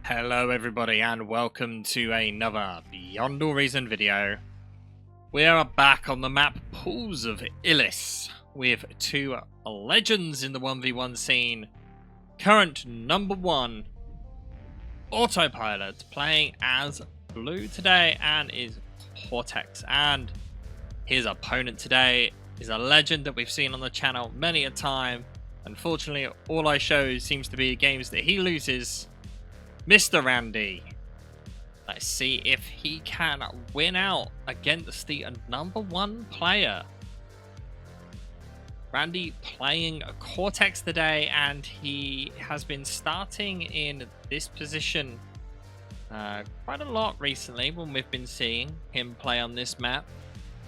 Hello everybody and welcome to another Beyond All Reason video. We are back on the map Pools of Illis with two legends in the 1v1 scene. Current number one, Autopilot, playing as Blue today and is Cortex, and his opponent today is a legend that we've seen on the channel many a time. Unfortunately, all I show seems to be games that he loses. Mr. Randy. Let's see if he can win out against the number one player. Randy playing Cortex today, and he has been starting in this position quite a lot recently when we've been seeing him play on this map.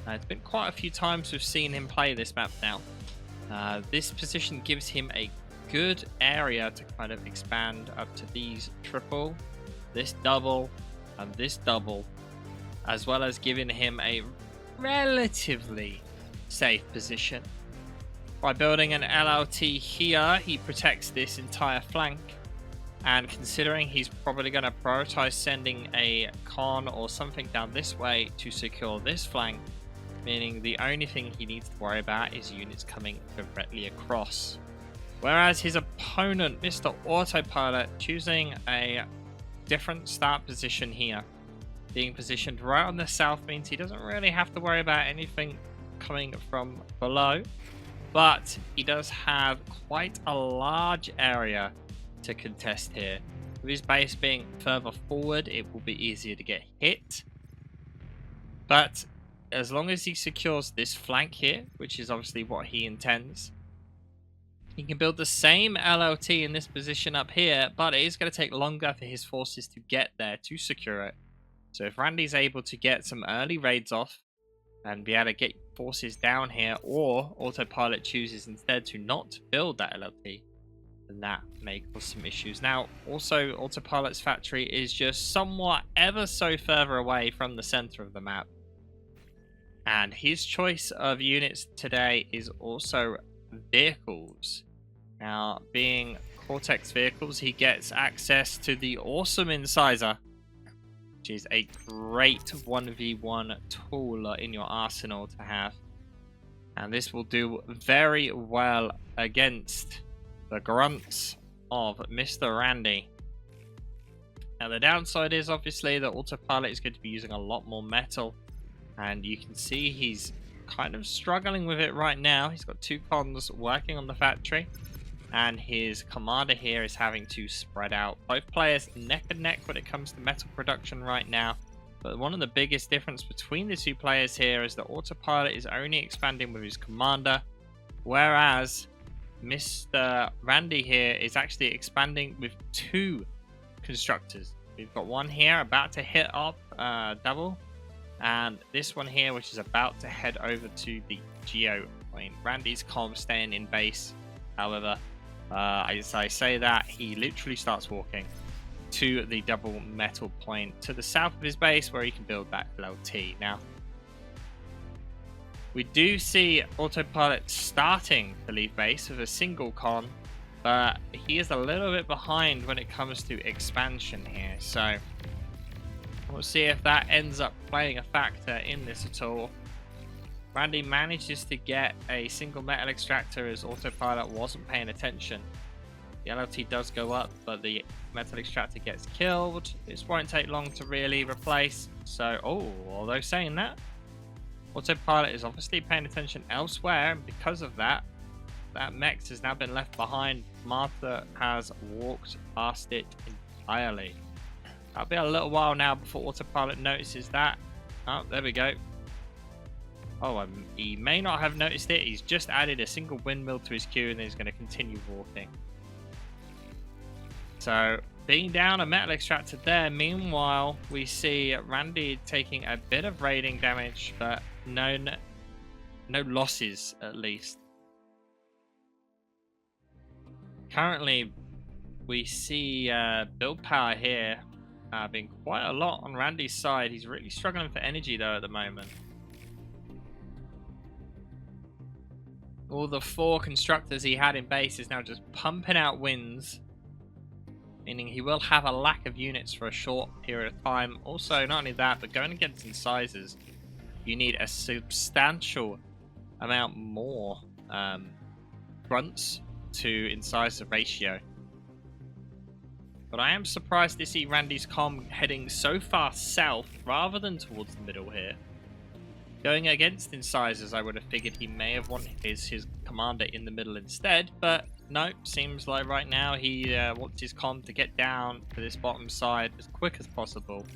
It's been quite a few times we've seen him play this map now. This position gives him a good area to kind of expand up to these triple, this double, and this double, as well as giving him a relatively safe position. By building an LLT here, he protects this entire flank, and considering he's probably going to prioritize sending a con or something down this way to secure this flank, meaning the only thing he needs to worry about is units coming directly across. Whereas his opponent, Mr. Autopilot, choosing a different start position here. Being positioned right on the south means he doesn't really have to worry about anything coming from below. But he does have quite a large area to contest here. With his base being further forward, it will be easier to get hit. But as long as he secures this flank here, which is obviously what he intends, he can build the same LLT in this position up here, but it is going to take longer for his forces to get there to secure it. So if Randy's able to get some early raids off and be able to get forces down here, or Autopilot chooses instead to not build that LLT, then that may cause some issues. Now, also, Autopilot's factory is just somewhat ever so further away from the center of the map. And his choice of units today is also vehicles. Now, being Cortex vehicles, he gets access to the awesome Incisor, which is a great 1v1 tool in your arsenal to have. And this will do very well against the grunts of Mr. Randy. Now, the downside is obviously that Autopilot is going to be using a lot more metal, and you can see he's kind of struggling with it right now. He's got two cons working on the factory, and his commander here is having to spread out. Both players neck and neck when it comes to metal production right now, but one of the biggest difference between the two players here is that Autopilot is only expanding with his commander, whereas Mr. Randy here is actually expanding with two constructors. We've got one here about to hit up double, and this one here which is about to head over to the geo point. Randy's calm staying in base. However, as I say that, he literally starts walking to the double metal point to the south of his base where he can build that LLT. Now, we do see Autopilot starting to leave base with a single con, but he is a little bit behind when it comes to expansion here. So we'll see if that ends up playing a factor in this at all. Randy manages to get a single metal extractor as Autopilot wasn't paying attention. The LLT does go up, but the metal extractor gets killed. This won't take long to really replace. So, although saying that, Autopilot is obviously paying attention elsewhere, and because of that, that mech has now been left behind. Martha has walked past it entirely. That'll be a little while now before Autopilot notices that. Oh, there we go. Oh, he may not have noticed it. He's just added a single windmill to his queue, and then he's going to continue walking. So, being down a metal extractor there. Meanwhile, we see Randy taking a bit of raiding damage, but no losses at least. Currently, we see build power here being quite a lot on Randy's side. He's really struggling for energy though at the moment. All the 4 constructors he had in base is now just pumping out wins meaning he will have a lack of units for a short period of time. Also, not only that, but going against incisors, you need a substantial amount more grunts to incisor ratio. But I am surprised to see Randy's comm heading so far south rather than towards the middle here. Going against incisors, I would have figured he may have wanted his commander in the middle instead, but no, seems like right now he wants his comm to get down to this bottom side as quick as possible.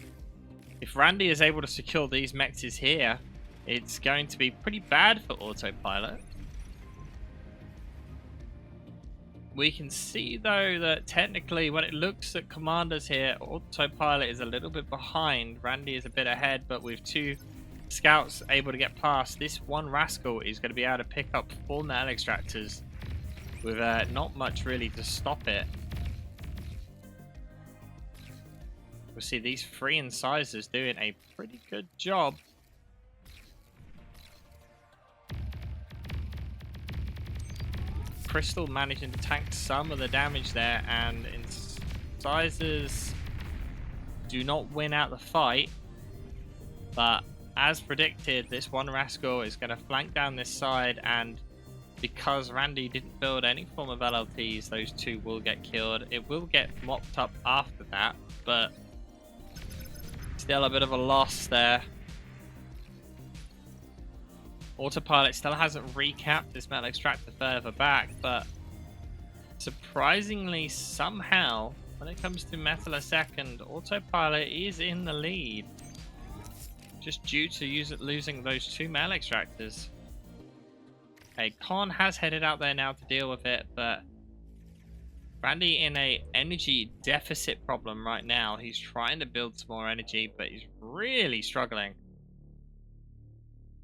If Randy is able to secure these mexes here, it's going to be pretty bad for Autopilot. We can see though that technically when it looks at commanders here, Autopilot is a little bit behind. Randy is a bit ahead, but with 2 scouts able to get past, this one rascal is going to be able to pick up 4 metal extractors with not much really to stop it. We'll see these 3 incisors doing a pretty good job. Crystal managing to tank some of the damage there, and incisors do not win out the fight, but as predicted, this one rascal is going to flank down this side, and because Randy didn't build any form of LLTs, those 2 will get killed. It will get mopped up after that, but still a bit of a loss there. Autopilot still hasn't recapped this metal extractor further back, but surprisingly, somehow, when it comes to metal a second, Autopilot is in the lead. Just due to losing those 2 metal extractors. Okay, Con has headed out there now to deal with it, but Randy in a energy deficit problem right now. He's trying to build some more energy, but he's really struggling.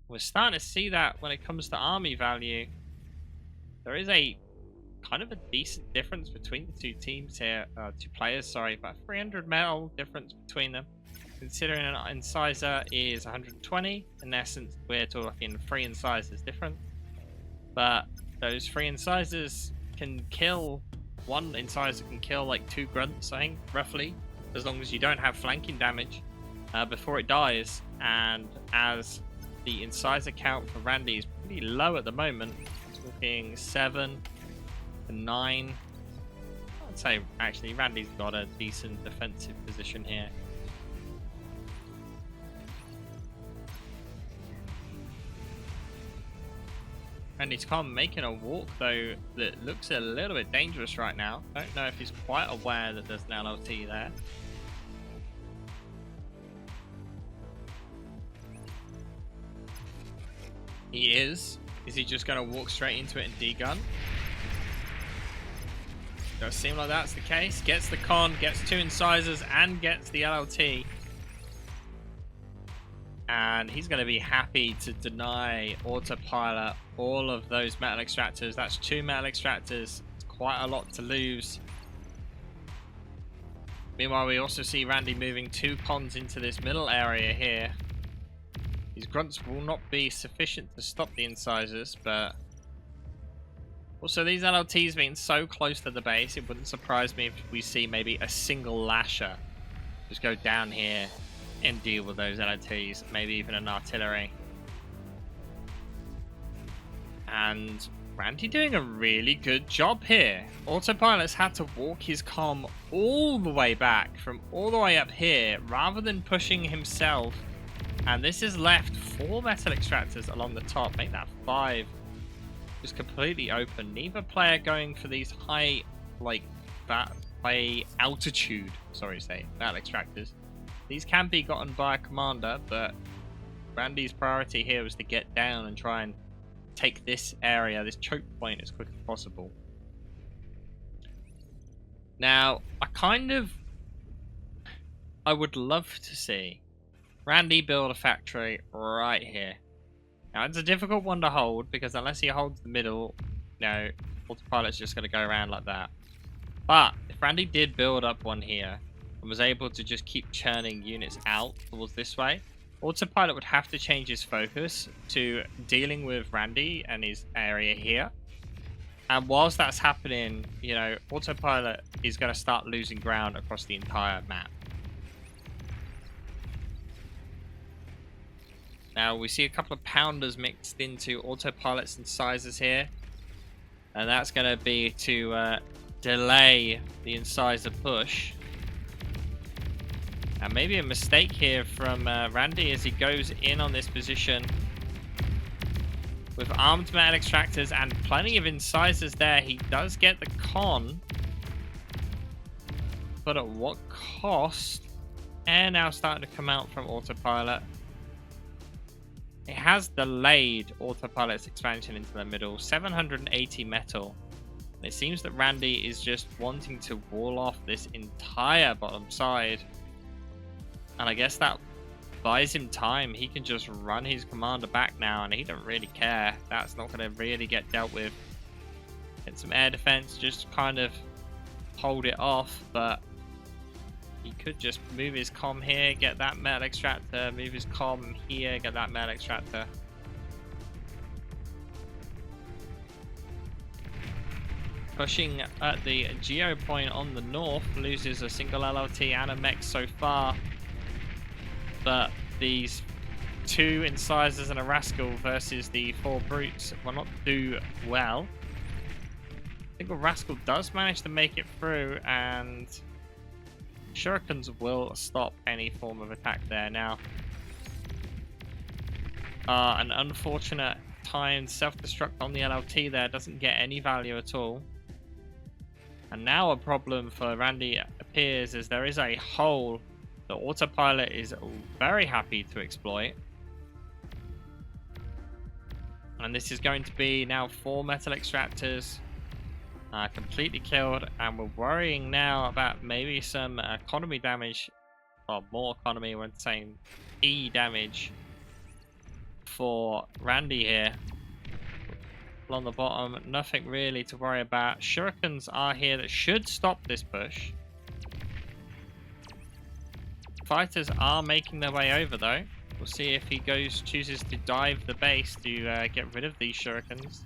We're starting to see that when it comes to army value. There is a kind of a decent difference between the 2 teams here. 2 players, sorry, about 300 metal difference between them. Considering an incisor is 120, in essence, we're talking 3 incisors different. But those 3 incisors can kill, 1 incisor can kill like 2 grunts, I think, roughly, as long as you don't have flanking damage before it dies. And as the incisor count for Randy is pretty low at the moment, talking 7 to 9. I'd say actually Randy's got a decent defensive position here. Randy's come making a walk though that looks a little bit dangerous right now. Don't know if he's quite aware that there's an LLT there. He is. Is he just going to walk straight into it and D-gun? Does seem like that's the case. Gets the con, gets 2 incisors, and gets the LLT. And he's going to be happy to deny Autopilot all of those metal extractors. That's 2 metal extractors. It's quite a lot to lose. Meanwhile, we also see Randy moving 2 cons into this middle area here. These grunts will not be sufficient to stop the incisors, but also these LLTs being so close to the base, it wouldn't surprise me if we see maybe a single lasher just go down here and deal with those LLTs, maybe even an artillery. And Randy doing a really good job here. Autopilot's had to walk his comm all the way back from all the way up here rather than pushing himself. And this has left 4 metal extractors along the top. Make that 5. Just completely open. Neither player going for these high, like, that high altitude, metal extractors. These can be gotten by a commander, but Randy's priority here was to get down and try and take this area, this choke point, as quick as possible. Now, I would love to see Randy build a factory right here. Now, it's a difficult one to hold, because unless he holds the middle, Autopilot's just going to go around like that. But if Randy did build up one here, and was able to just keep churning units out towards this way, Autopilot would have to change his focus to dealing with Randy and his area here. And whilst that's happening, Autopilot is going to start losing ground across the entire map. Now, we see a couple of pounders mixed into Autopilot's incisors here. And that's going to be to delay the incisor push. And maybe a mistake here from Randy as he goes in on this position. With armed metal extractors and plenty of incisors there, he does get the con. But at what cost? Air now starting to come out from Autopilot. It has delayed Autopilot's expansion into the middle. 780 metal. And it seems that Randy is just wanting to wall off this entire bottom side. And I guess that buys him time. He can just run his commander back now, and he don't really care. That's not going to really get dealt with. Get some air defense, just kind of hold it off, but he could just move his comm here, get that metal extractor, move his comm here, get that metal extractor. Pushing at the geo point on the north, loses a single LLT and a mech so far. But these 2 incisors and a rascal versus the 4 brutes will not do well. I think a rascal does manage to make it through, and shurikens will stop any form of attack there. Now, an unfortunate timed self-destruct on the LLT there doesn't get any value at all. And now a problem for Randy appears as there is a hole that Autopilot is very happy to exploit. And this is going to be now 4 metal extractors completely killed. And we're worrying now about maybe some economy damage, or more economy when saying E damage for Randy here. On the bottom, nothing really to worry about. Shurikens are here that should stop this push. Fighters are making their way over though. We'll see if he chooses to dive the base to get rid of these shurikens.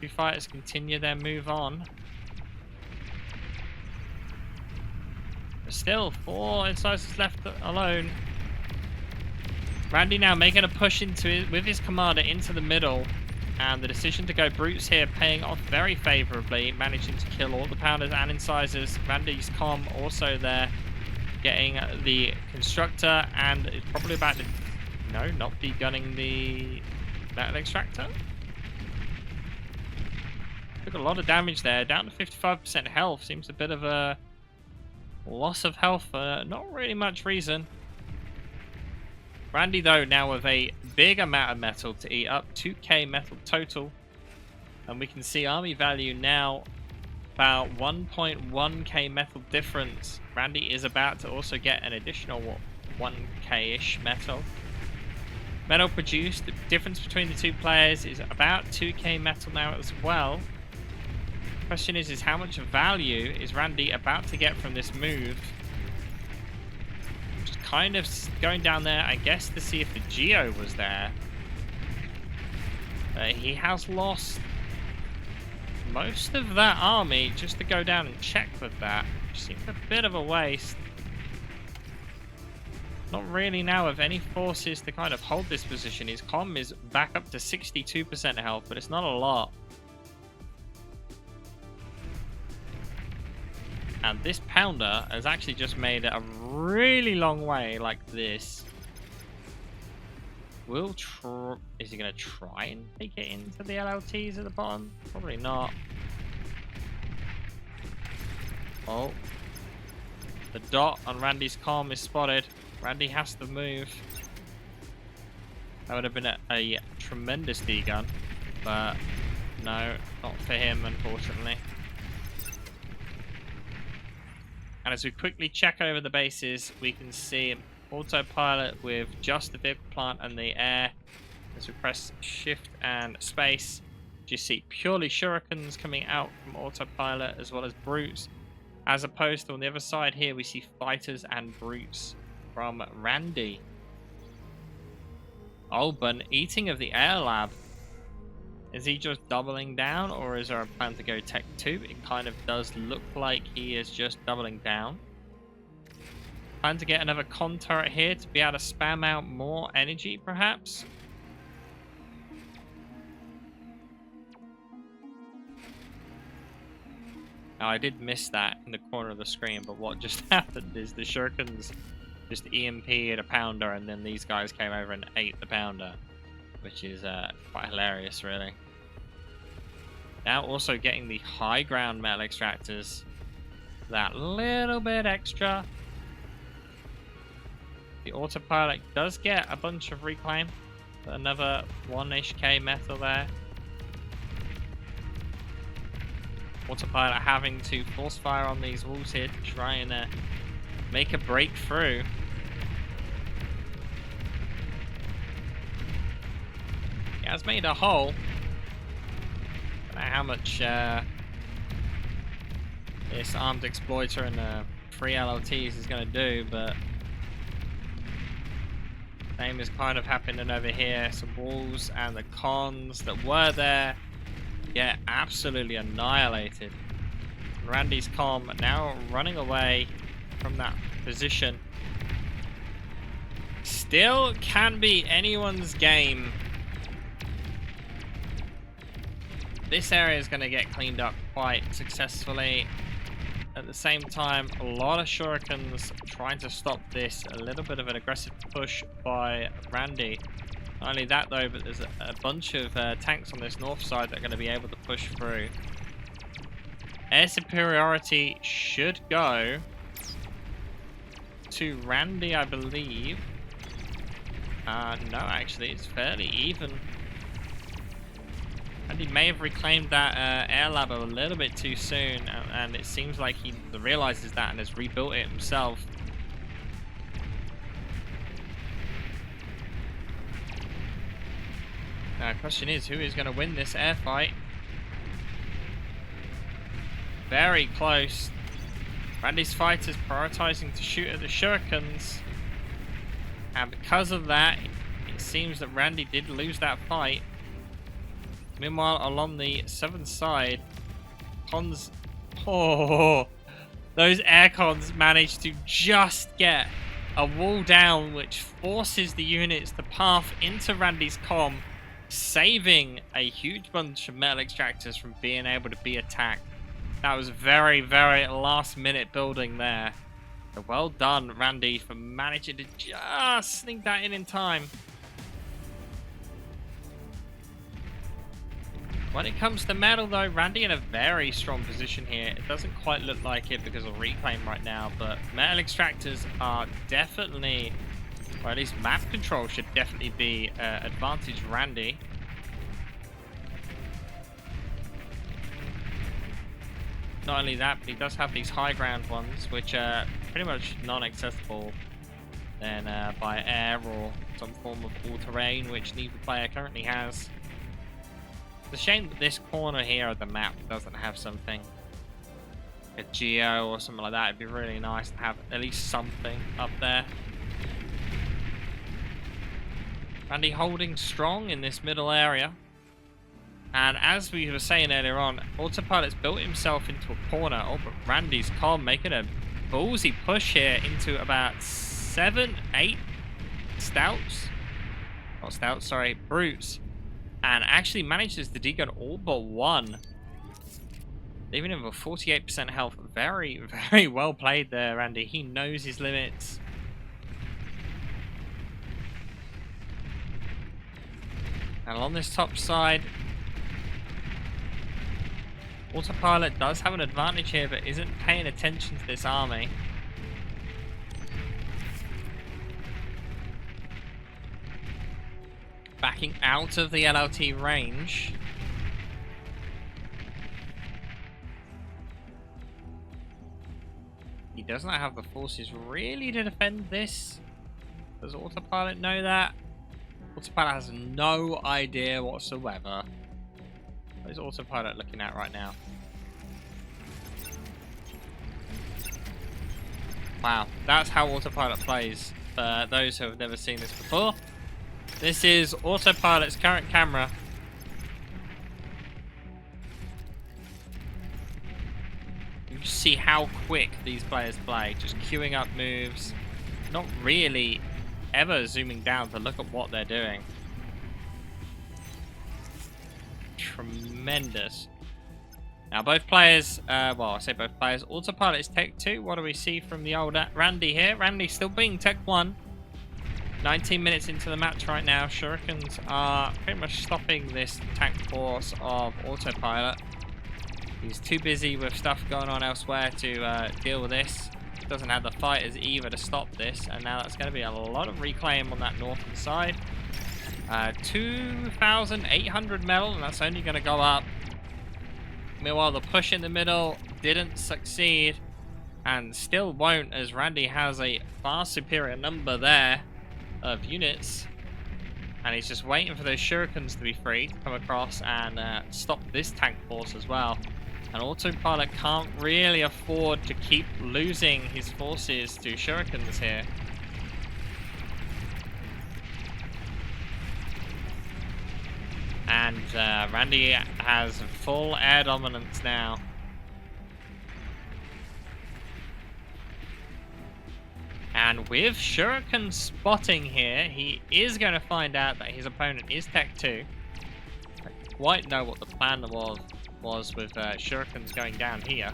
2 fighters continue their move on. But still, 4 incisors left alone. Randy now making a push into it with his commander into the middle. And the decision to go brutes here paying off very favorably, managing to kill all the pounders and incisors. Randy's comm also there, getting the constructor, and is probably about to, no, not degunning the metal extractor. Took a lot of damage there, down to 55% health. Seems a bit of a loss of health for not really much reason. Randy, though, now with a big amount of metal to eat up, 2k metal total. And we can see army value now about 1.1k metal difference. Randy is about to also get an additional 1k-ish metal. Metal produced, the difference between the 2 players is about 2k metal now as well. Question is how much value is Randy about to get from this move? Kind of going down there, I guess, to see if the Geo was there. He has lost most of that army just to go down and check with that. Which seems a bit of a waste. Not really now of any forces to kind of hold this position. His comm is back up to 62% health, but it's not a lot. And this pounder has actually just made it a really long way like this. Is he going to try and take it into the LLTs at the bottom? Probably not. Oh. The dot on Randy's comm is spotted. Randy has to move. That would have been a tremendous degun. But no, not for him, unfortunately. And as we quickly check over the bases, we can see Autopilot with just the vehicle plant and the air. As we press shift and space, you see purely shurikens coming out from Autopilot as well as brutes. As opposed to on the other side here, we see fighters and brutes from Randy. Oh, but an eating of the air lab Is he just doubling down, or is there a plan to go Tech 2? It kind of does look like he is just doubling down. Plan to get another con turret here to be able to spam out more energy, perhaps? Now, I did miss that in the corner of the screen, but what just happened is the shurikens just EMP'd a pounder, and then these guys came over and ate the pounder, which is quite hilarious, really. Now also getting the high ground metal extractors. That little bit extra. The autopilot does get a bunch of reclaim. Another 1-ish K metal there. Autopilot having to force fire on these walls here to try and make a breakthrough. He has made a hole. I don't know how much this armed exploiter and 3 LLTs is going to do, but same is kind of happening over here. Some walls and the cons that were there get absolutely annihilated. Randy's comm now running away from that position. Still can be anyone's game. This area is going to get cleaned up quite successfully. At the same time, a lot of shurikens trying to stop this. A little bit of an aggressive push by Randy. Not only that though, but there's a bunch of tanks on this north side that are going to be able to push through. Air superiority should go to Randy, I believe. No, actually, it's fairly even. Randy may have reclaimed that air lab a little bit too soon, and it seems like he realizes that and has rebuilt it himself. Now, the question is, who is going to win this air fight? Very close. Randy's fighters prioritizing to shoot at the shurikens, and because of that, it seems that Randy did lose that fight. Meanwhile, along the southern side, cons... Oh, those air cons managed to just get a wall down, which forces the units to path into Randy's comm, saving a huge bunch of metal extractors from being able to be attacked. That was very, very last minute building there. So well done, Randy, for managing to just sneak that in time. When it comes to metal though, Randy in a very strong position here. It doesn't quite look like it because of reclaim right now, but metal extractors are definitely, or at least map control should definitely be advantage Randy. Not only that, but he does have these high ground ones, which are pretty much non-accessible then by air or some form of all-terrain, which neither player currently has. It's a shame that this corner here of the map doesn't have something. A geo or something like that. It'd be really nice to have at least something up there. Randy holding strong in this middle area. And as we were saying earlier on, Autopilot's built himself into a corner. Oh, but Randy's comm making a ballsy push here into about 7, 8 stouts. Not stouts, sorry, brutes. And actually manages to degun all but one. Leaving him with 48% health. Very, very well played there, Randy. He knows his limits. And on this top side, Autopilot does have an advantage here, but isn't paying attention to this army. Backing out of the LLT range. He does not have the forces really to defend this. Does Autopilot know that? Autopilot has no idea whatsoever. What is Autopilot looking at right now? Wow, that's how Autopilot plays. For those who have never seen this before. This is Autopilot's current camera. see how quick these players play. Just queuing up moves. Not really ever zooming down to look at what they're doing. Tremendous. Now both players, well, I say both players, Autopilot is Tech 2. What do we see from the old Randy here? Randy still being Tech 1. 19 minutes into the match right now. Shurikens are pretty much stopping this tank force of Autopilot. He's too busy with stuff going on elsewhere to deal with this. Doesn't have the fighters either to stop this. And now that's going to be a lot of reclaim on that northern side. 2,800 metal, and that's only going to go up. Meanwhile, the push in the middle didn't succeed. And still won't, as Randy has a far superior number there of units, and he's just waiting for those shurikens to be free to come across and stop this tank force as well. And Autopilot can't really afford to keep losing his forces to shurikens here. And Randy has full air dominance now. And with Shuriken spotting here, he is going to find out that his opponent is Tech 2. I don't quite know what the plan was with Shurikens going down here.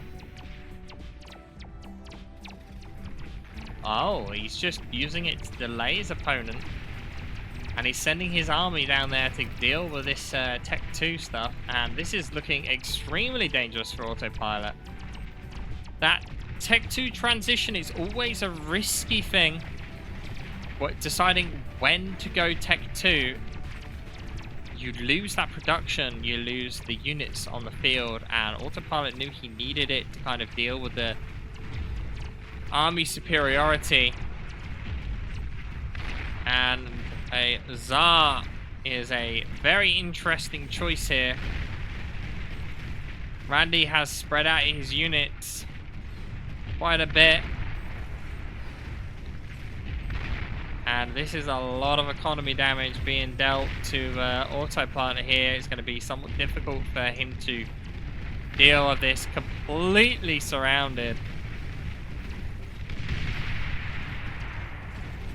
Oh, he's just using it to delay his opponent. And he's sending his army down there to deal with this Tech 2 stuff. And this is looking extremely dangerous for Autopilot. That Tech 2 transition is always a risky thing. But deciding when to go Tech 2, you lose that production, you lose the units on the field, and Autopilot knew he needed it to kind of deal with the army superiority. And a Tsar is a very interesting choice here. Randy has spread out his units quite a bit, and this is a lot of economy damage being dealt to Autopilot here. It's going to be somewhat difficult for him to deal with this, completely surrounded.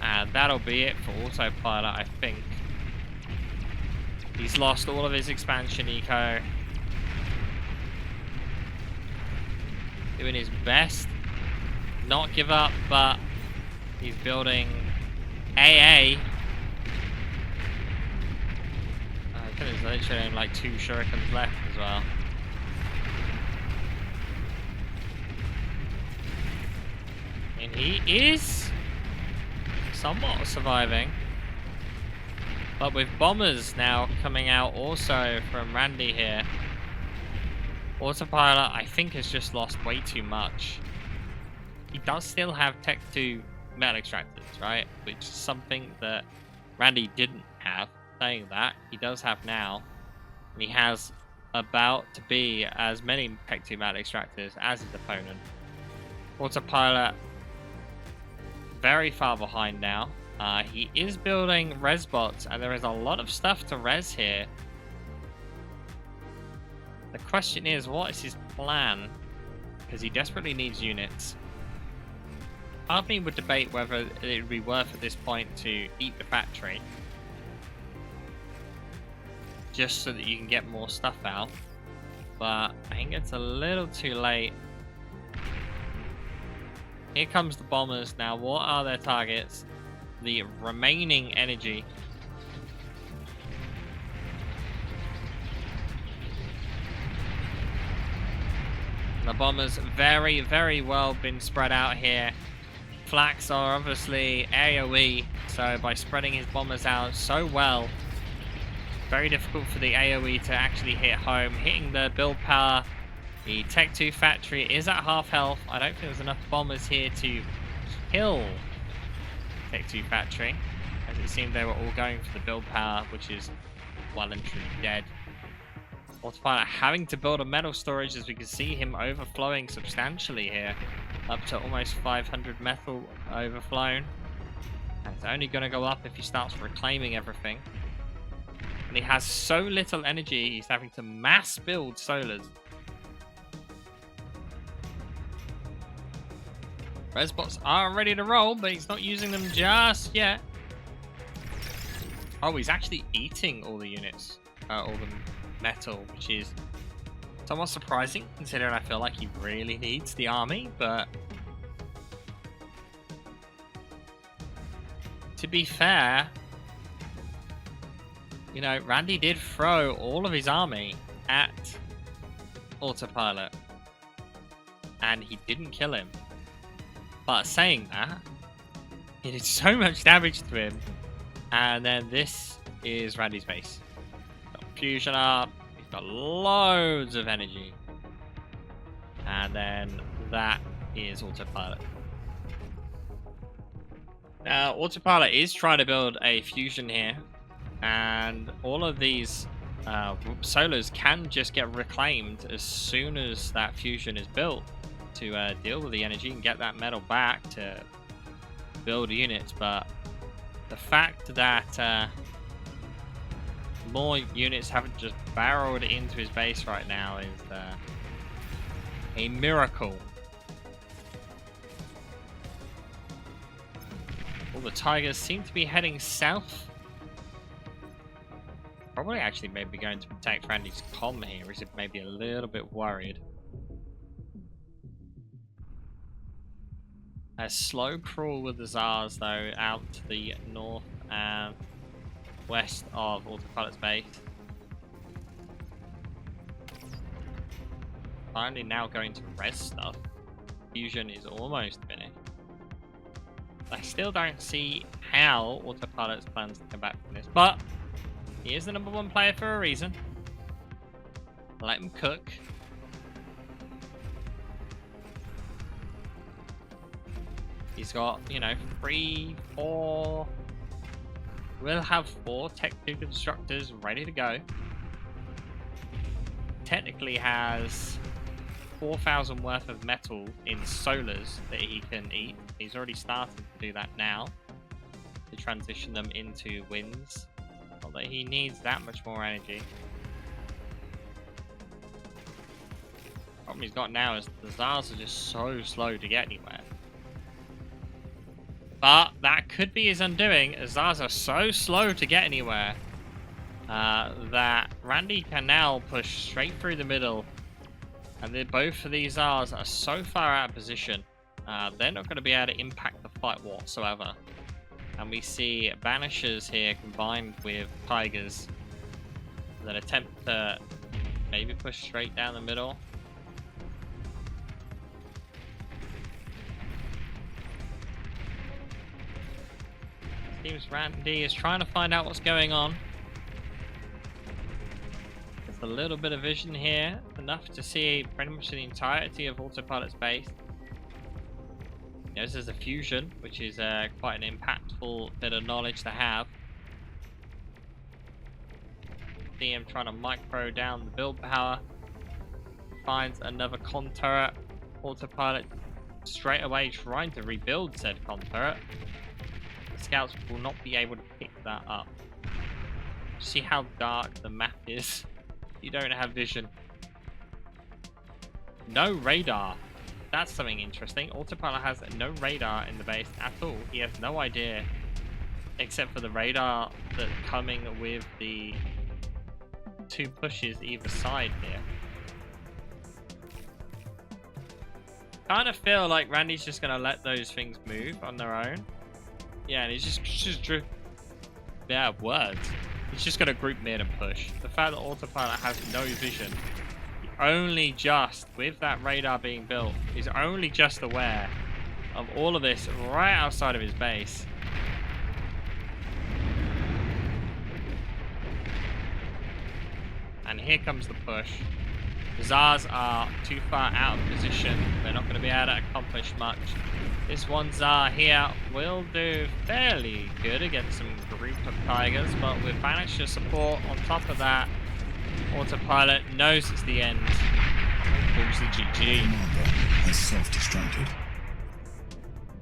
And that'll be it for Autopilot, I think. He's lost all of his expansion eco. Doing his best not give up, but he's building AA. I think there's literally only like 2 shurikens left as well. And he is somewhat surviving. But with bombers now coming out also from Randy here, Autopilot, I think, has just lost way too much. He does still have Tech 2 metal extractors, right? Which is something that Randy didn't have. Saying that, he does have now. And he has about to be as many Tech 2 metal extractors as his opponent. Autopilot very far behind now. He is building res bots, and there is a lot of stuff to res here. The question is, what is his plan? Because he desperately needs units. Part of me would debate whether it would be worth at this point to eat the factory, just so that you can get more stuff out. But I think it's a little too late. Here comes the bombers. Now, what are their targets? The remaining energy. The bombers very, very well been spread out here. Flax are obviously AoE, so by spreading his bombers out so well, very difficult for the AoE to actually hit home. Hitting the build power. The Tech 2 factory is at half health. I don't think there's enough bombers here to kill Tech 2 factory, as it seemed they were all going for the build power, which is well and truly dead. Autopilot having to build a metal storage, as we can see him overflowing substantially here, up to almost 500 metal overflown. And it's only going to go up if he starts reclaiming everything. And he has so little energy, he's having to mass build solars. Resbots are ready to roll, but he's not using them just yet. Oh, he's actually eating all the units, all the metal, which is somewhat surprising, considering I feel like he really needs the army, but to be fair, you know, Randy did throw all of his army at Autopilot, and he didn't kill him. But saying that, he did so much damage to him, and then this is Randy's base. Got fusion up, he's got loads of energy, and then that is Autopilot. Now, Autopilot is trying to build a fusion here, and all of these solos can just get reclaimed as soon as that fusion is built to deal with the energy and get that metal back to build units. But the fact that more units haven't just barreled into his base right now is a miracle. All the Tigers seem to be heading south. Probably actually maybe going to protect Randy's comm here, is it maybe a little bit worried. A slow crawl with the Tsars though out to the north and west of Autopilot's base. Finally now going to res stuff. Fusion is almost finished. I still don't see how Autopilot's plans to come back from this, but he is the #1 player for a reason. Let him cook. He's got, you know, 3, 4. We'll have 4 Tech 2 constructors ready to go. Technically has 4,000 worth of metal in solars that he can eat. He's already started to do that now to transition them into winds. Not that he needs that much more energy. The problem he's got now is the Tsars are just so slow to get anywhere. But that could be his undoing, as Tsars are so slow to get anywhere that Randy can now push straight through the middle. And both of these Tsars are so far out of position, they're not going to be able to impact the fight whatsoever. And we see Banishers here combined with Tigers that attempt to maybe push straight down the middle. Seems Randy is trying to find out what's going on. There's a little bit of vision here, enough to see pretty much the entirety of Autopilot's base. This is a fusion, which is quite an impactful bit of knowledge to have. See him trying to micro down the build power. Finds another con turret. Autopilot straight away trying to rebuild said con turret. The scouts will not be able to pick that up. See how dark the map is? You don't have vision. No radar. That's something interesting. Autopilot has no radar in the base at all. He has no idea, except for the radar that's coming with the 2 pushes either side here. Kind of feel like Randy's just going to let those things move on their own. Yeah, and he's just yeah, words. He's just going to group mid and push. The fact that Autopilot has no vision, only just, with that radar being built, is only just aware of all of this right outside of his base. And here comes the push. The Tsars are too far out of position. They're not going to be able to accomplish much. This one Tsar here will do fairly good against some group of Tigers, but with Banisher support on top of that, Autopilot knows it's the end. Pulls the GG. Commander has self-destructed.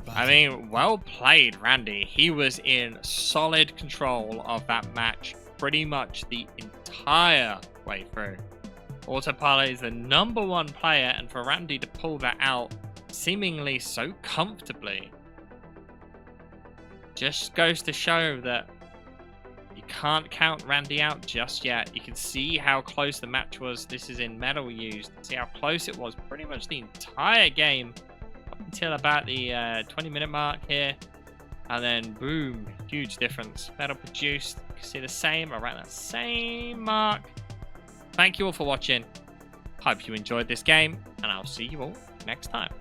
I mean, well played, Randy. He was in solid control of that match pretty much the entire way through. Autopilot is the #1 player, and for Randy to pull that out seemingly so comfortably. Just goes to show that you can't count Randy out just yet. You can see how close the match was. This is in medal used. See how close it was pretty much the entire game up until about the 20-minute mark here. And then boom, huge difference. Medal produced. You can see the same around that same mark. Thank you all for watching. Hope you enjoyed this game, and I'll see you all next time.